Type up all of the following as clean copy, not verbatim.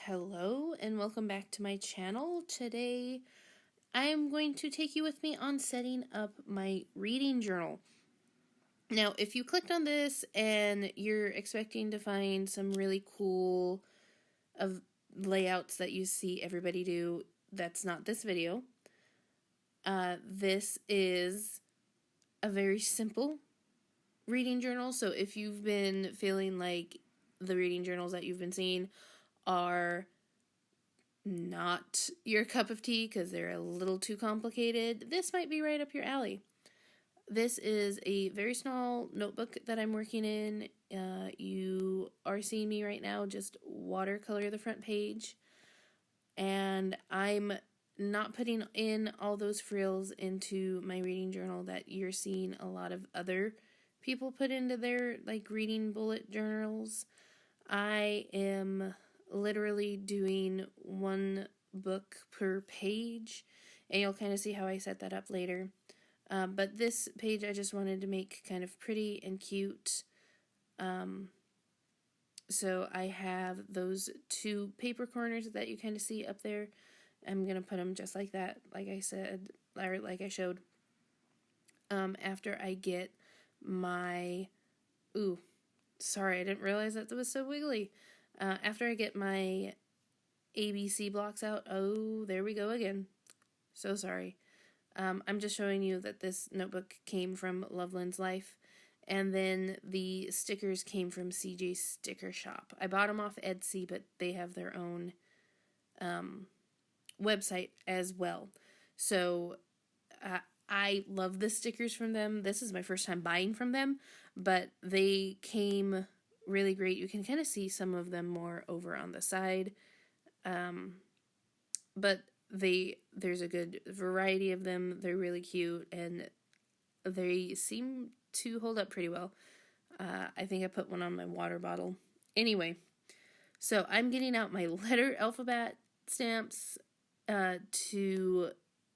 Hello and welcome back to my channel. Today I am going to take you with me on setting up my reading journal. Now if you clicked on this and you're expecting to find some really cool layouts that you see everybody do, that's not this video. This is a very simple reading journal, so if you've been feeling like the reading journals that you've been seeing are not your cup of tea because they're a little too complicated, this might be right up your alley. This is a very small notebook that I'm working in. You are seeing me right now just watercolor the front page, and I'm not putting in all those frills into my reading journal that you're seeing a lot of other people put into their like reading bullet journals. I am literally doing one book per page, and you'll kind of see how I set that up later. But this page I just wanted to make kind of pretty and cute. So I have those two paper corners that you kind of see up there. I'm going to put them just like that, like I said, or like I showed. After I get my... Ooh, sorry, I didn't realize that was so wiggly. After I get my ABC blocks out, oh, there we go again. So sorry. I'm just showing you that this notebook came from Lovelin's Life, and then the stickers came from CJ's Sticker Shop. I bought them off Etsy, but they have their own website as well. So I love the stickers from them. This is my first time buying from them, but they came really great. You can kind of see some of them more over on the side, but there's a good variety of them. They're really cute, and they seem to hold up pretty well. I think I put one on my water bottle. Anyway, so I'm getting out my letter alphabet stamps to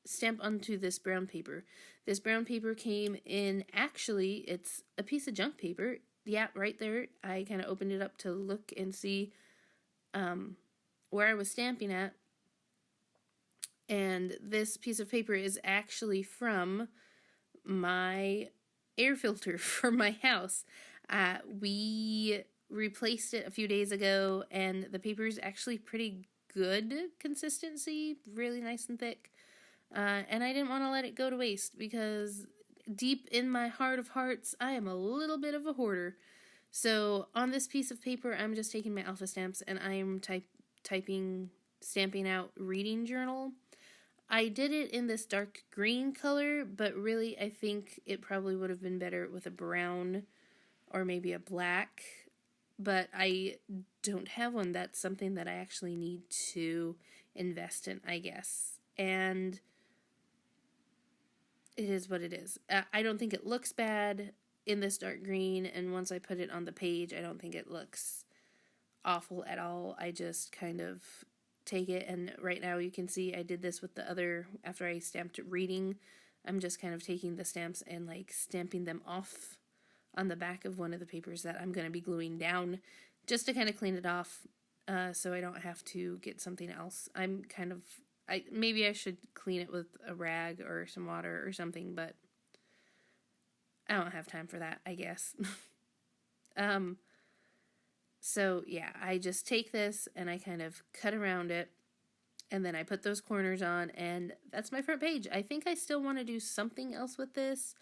stamp onto this brown paper. This brown paper came in, actually, it's a piece of junk paper. Yeah, right there. I kind of opened it up to look and see where I was stamping at. And this piece of paper is actually from my air filter for my house. We replaced it a few days ago, and the paper is actually pretty good consistency, really nice and thick. And I didn't want to let it go to waste because deep in my heart of hearts, I am a little bit of a hoarder. So on this piece of paper, I'm just taking my alpha stamps and I am stamping out reading journal. I did it in this dark green color, but really I think it probably would have been better with a brown or maybe a black, but I don't have one. That's something that I actually need to invest in, I guess. And it is what it is. I don't think it looks bad in this dark green, and once I put it on the page, I don't think it looks awful at all. I just kind of take it, and right now you can see I did this with the other, after I stamped reading, I'm just kind of taking the stamps and like stamping them off on the back of one of the papers that I'm going to be gluing down, just to kind of clean it off, so I don't have to get something else. I'm kind of... maybe I should clean it with a rag or some water or something, but I don't have time for that, I guess. So yeah, I just take this and I kind of cut around it, and then I put those corners on, and that's my front page. I think I still want to do something else with this.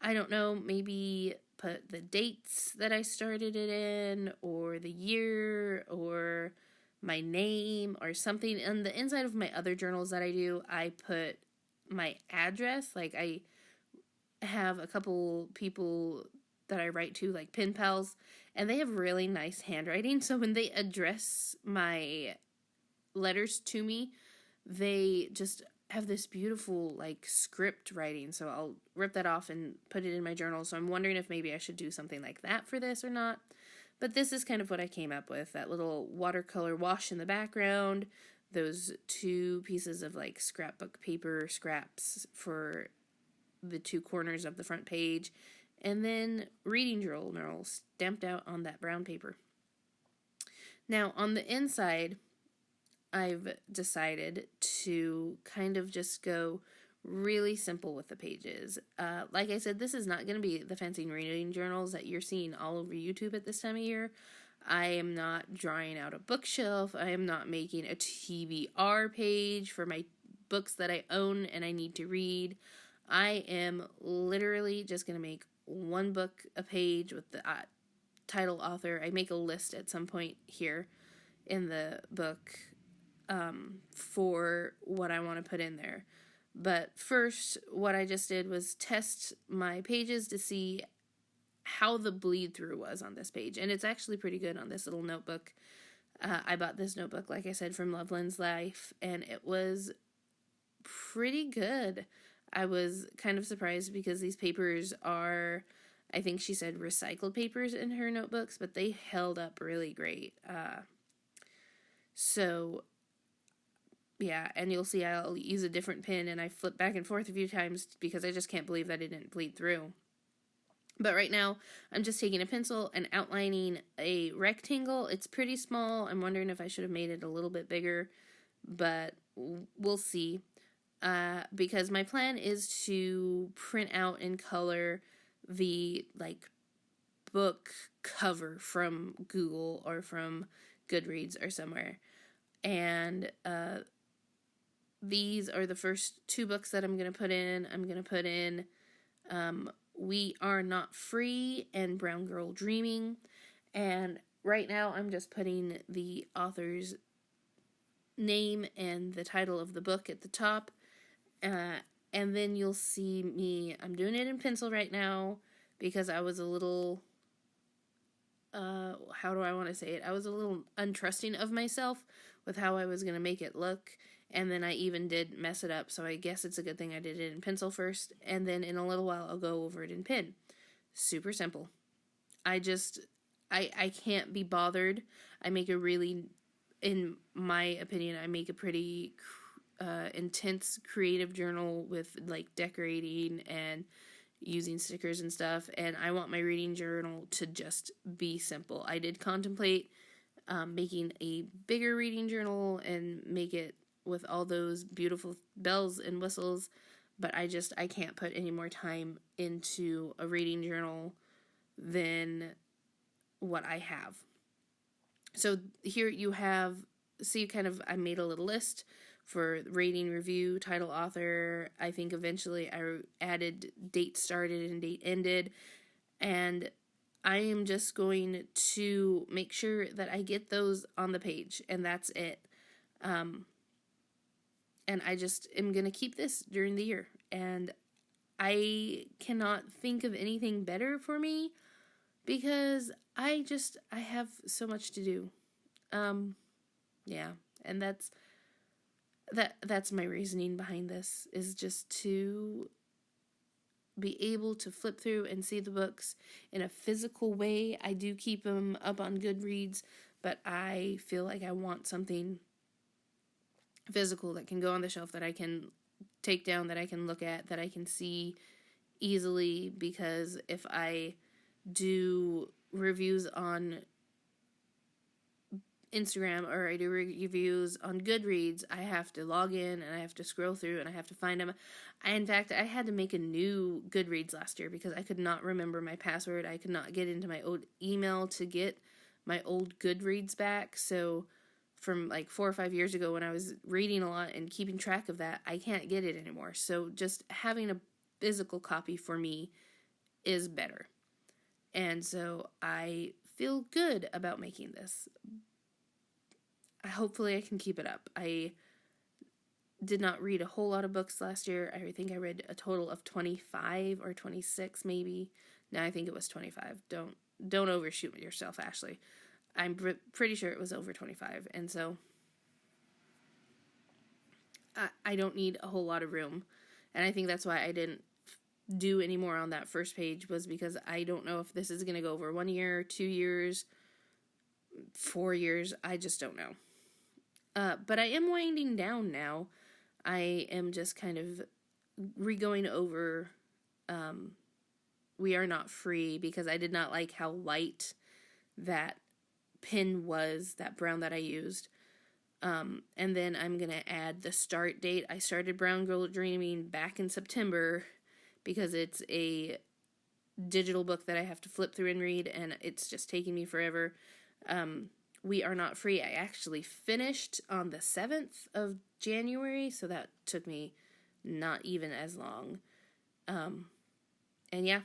I don't know, maybe put the dates that I started it in, or the year, or my name or something. On the inside of my other journals that I do, I put my address. Like, I have a couple people that I write to, like pen pals, and they have really nice handwriting, so when they address my letters to me, they just have this beautiful like script writing, so I'll rip that off and put it in my journal. So I'm wondering if maybe I should do something like that for this or not. But this is kind of what I came up with. That little watercolor wash in the background, those two pieces of like scrapbook paper scraps for the two corners of the front page, and then reading journal stamped out on that brown paper. Now on the inside, I've decided to kind of just go really simple with the pages. Like I said, this is not going to be the fancy reading journals that you're seeing all over YouTube at this time of year. I am not drawing out a bookshelf. I am not making a TBR page for my books that I own and I need to read. I am literally just going to make one book a page with the title, author. I make a list at some point here in the book for what I want to put in there. But first, what I just did was test my pages to see how the bleed through was on this page. And it's actually pretty good on this little notebook. I bought this notebook, like I said, from Lovelin's Life, and it was pretty good. I was kind of surprised because these papers are, I think she said recycled papers in her notebooks, but they held up really great. So yeah, and you'll see I'll use a different pen, and I flip back and forth a few times because I just can't believe that it didn't bleed through. But right now, I'm just taking a pencil and outlining a rectangle. It's pretty small. I'm wondering if I should have made it a little bit bigger, but we'll see. Because my plan is to print out in color the, like, book cover from Google or from Goodreads or somewhere. And, these are the first two books that I'm going to put in. I'm going to put in We Are Not Free and Brown Girl Dreaming. And right now I'm just putting the author's name and the title of the book at the top. And then you'll see me, I'm doing it in pencil right now because I was a little, how do I want to say it? I was a little untrusting of myself with how I was going to make it look. And then I even did mess it up, so I guess it's a good thing I did it in pencil first, and then in a little while I'll go over it in pen. Super simple. I can't be bothered. I make a really, in my opinion, I make a pretty intense creative journal with, like, decorating and using stickers and stuff, and I want my reading journal to just be simple. I did contemplate making a bigger reading journal and make it with all those beautiful bells and whistles, but I can't put any more time into a reading journal than what I have. So here you have, see, kind of, I made a little list for rating, review, title, author. I think eventually I added date started and date ended, and I am just going to make sure that I get those on the page, and that's it. And I just am going to keep this during the year. And I cannot think of anything better for me because I have so much to do. Yeah. And that's my reasoning behind this, is just to be able to flip through and see the books in a physical way. I do keep them up on Goodreads, but I feel like I want something physical that can go on the shelf, that I can take down, that I can look at, that I can see easily, because if I do reviews on Instagram or I do reviews on Goodreads, I have to log in and I have to scroll through and I have to find them. In fact, I had to make a new Goodreads last year because I could not remember my password. I could not get into my old email to get my old Goodreads back. So from like 4 or 5 years ago when I was reading a lot and keeping track of that, I can't get it anymore. So just having a physical copy for me is better. And so I feel good about making this. Hopefully I can keep it up. I did not read a whole lot of books last year. I think I read a total of 25 or 26 maybe. No, I think it was 25. Don't overshoot yourself, Ashley. I'm pretty sure it was over 25. And so I don't need a whole lot of room. And I think that's why I didn't do any more on that first page, was because I don't know if this is going to go over 1 year, 2 years, 4 years. I just don't know. But I am winding down now. I am just kind of re-going over We Are Not Free, because I did not like how light that pen was, that brown that I used. And then I'm going to add the start date. I started Brown Girl Dreaming back in September because it's a digital book that I have to flip through and read, and it's just taking me forever. We Are Not Free, I actually finished on the 7th of January, so that took me not even as long. And yeah,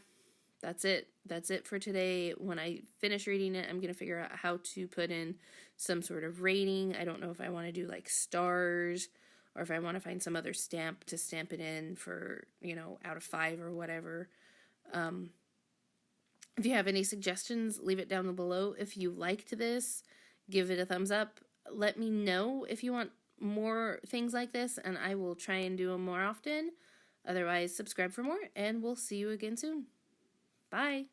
that's it. That's it for today. When I finish reading it, I'm going to figure out how to put in some sort of rating. I don't know if I want to do like stars or if I want to find some other stamp to stamp it in for, you know, out of 5 or whatever. If you have any suggestions, leave it down below. If you liked this, give it a thumbs up. Let me know if you want more things like this, and I will try and do them more often. Otherwise, subscribe for more, and we'll see you again soon. Bye.